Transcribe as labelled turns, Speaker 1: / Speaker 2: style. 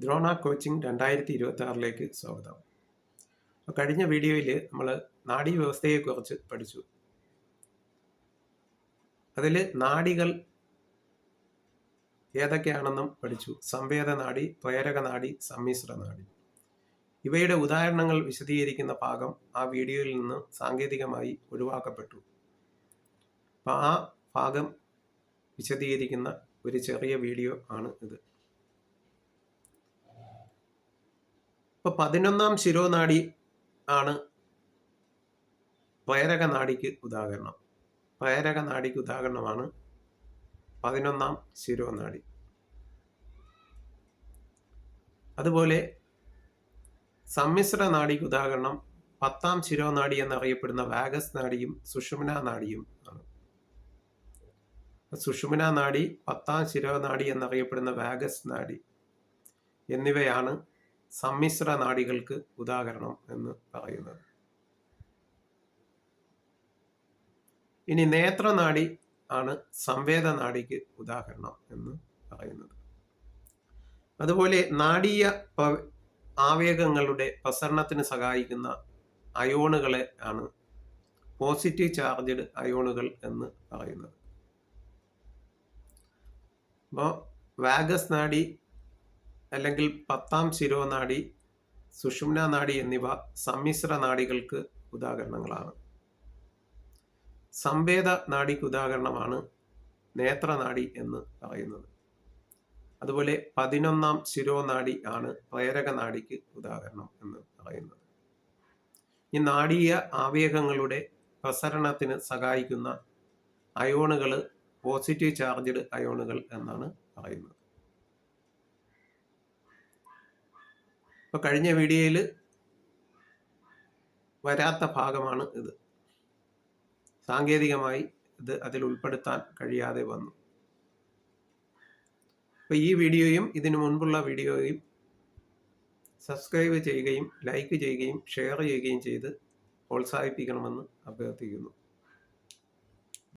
Speaker 1: Drona coaching 2026 സ്വാഗതം. കഴിഞ്ഞ വീഡിയോയിൽ നമ്മൾ നാഡീവ്യവസ്ഥയെക്കുറിച്ച് പഠിച്ചു. അതിൽ നാഡികൾ ഏതൊക്കെയാണെന്നും പഠിച്ചു. സംവേദനാഡി, പ്രേരകനാഡി, സമ്മിശ്രനാഡി. ഇവയുടെ ഉദാഹരണങ്ങൾ വിശദീകരിക്കുന്ന ഭാഗം ആ വീഡിയോയിൽ നിന്ന് സാങ്കേതികമായി ഒഴിവാക്കപ്പെട്ടു. അപ്പോൾ ആ ഭാഗം വിശദീകരിക്കുന്ന ഒരു ചെറിയ വീഡിയോ ആണ് ഇത്. ഇപ്പോൾ 11ാം ശിരോനാഡി ആണ് പ്രേരകനാഡിക്ക് ഉദാഹരണം. പ്രേരകനാഡിക്ക് ഉദാഹരണമാണ് 11ാം ശിരോനാഡി. അതുപോലെ സമ്മിശ്ര നാഡിക്ക് ഉദാഹരണം 10ാം ശിരോനാഡി എന്നറിയപ്പെടുന്ന വാഗസ് നാഡിയും സുഷുമ്നാ നാഡിയും ആണ്. സുഷുമ്നാ നാഡി, 10ാം ശിരോനാഡി എന്നറിയപ്പെടുന്ന വാഗസ് നാഡി എന്നിവയാണ് സമ്മിശ്ര നാഡികൾക്ക് ഉദാഹരണം എന്ന് പറയുന്നത്. ഇനി നേത്രനാഡി ആണ് സംവേദനാഡിക്ക് ഉദാഹരണം എന്ന് പറയുന്നത്. അതുപോലെ നാഡീയ ആവേഗങ്ങളുടെ പ്രസരണത്തിന് സഹായിക്കുന്ന അയോണുകളെ ആണ് പോസിറ്റീവ് ചാർജ്ഡ് അയോണുകൾ എന്ന് പറയുന്നത്. അപ്പോൾ വാഗസ് നാഡി അല്ലെങ്കിൽ 10ാം ശിരോനാഡി, സുഷുമ്നാ നാഡി എന്നിവ സമ്മിശ്ര നാഡികൾക്ക് ഉദാഹരണങ്ങളാണ്. സംവേദ നാഡിക്ക് ഉദാഹരണമാണ് നേത്രനാഡി എന്ന് പറയുന്നത്. അതുപോലെ 11ാം ശിരോനാഡി ആണ് പ്രേരകനാഡിക്ക് ഉദാഹരണം എന്ന് പറയുന്നത്. ഈ നാഡീയ ആവേഗങ്ങളുടെ പ്രസരണത്തിന് സഹായിക്കുന്ന അയോണുകൾ പോസിറ്റീവ് ചാർജ്ഡ് അയോണുകൾ എന്നാണ് പറയുന്നത്. ഇപ്പോൾ കഴിഞ്ഞ വീഡിയോയിൽ വരാത്ത ഭാഗമാണ് ഇത്. സാങ്കേതികമായി ഇത് അതിൽ ഉൾപ്പെടുത്താൻ കഴിയാതെ വന്നു. അപ്പോൾ ഈ വീഡിയോയും ഇതിനു മുൻപുള്ള വീഡിയോയും സബ്സ്ക്രൈബ് ചെയ്യുകയും ലൈക്ക് ചെയ്യുകയും ഷെയർ ചെയ്യുകയും ചെയ്ത് പ്രോത്സാഹിപ്പിക്കണമെന്ന് അഭ്യർത്ഥിക്കുന്നു.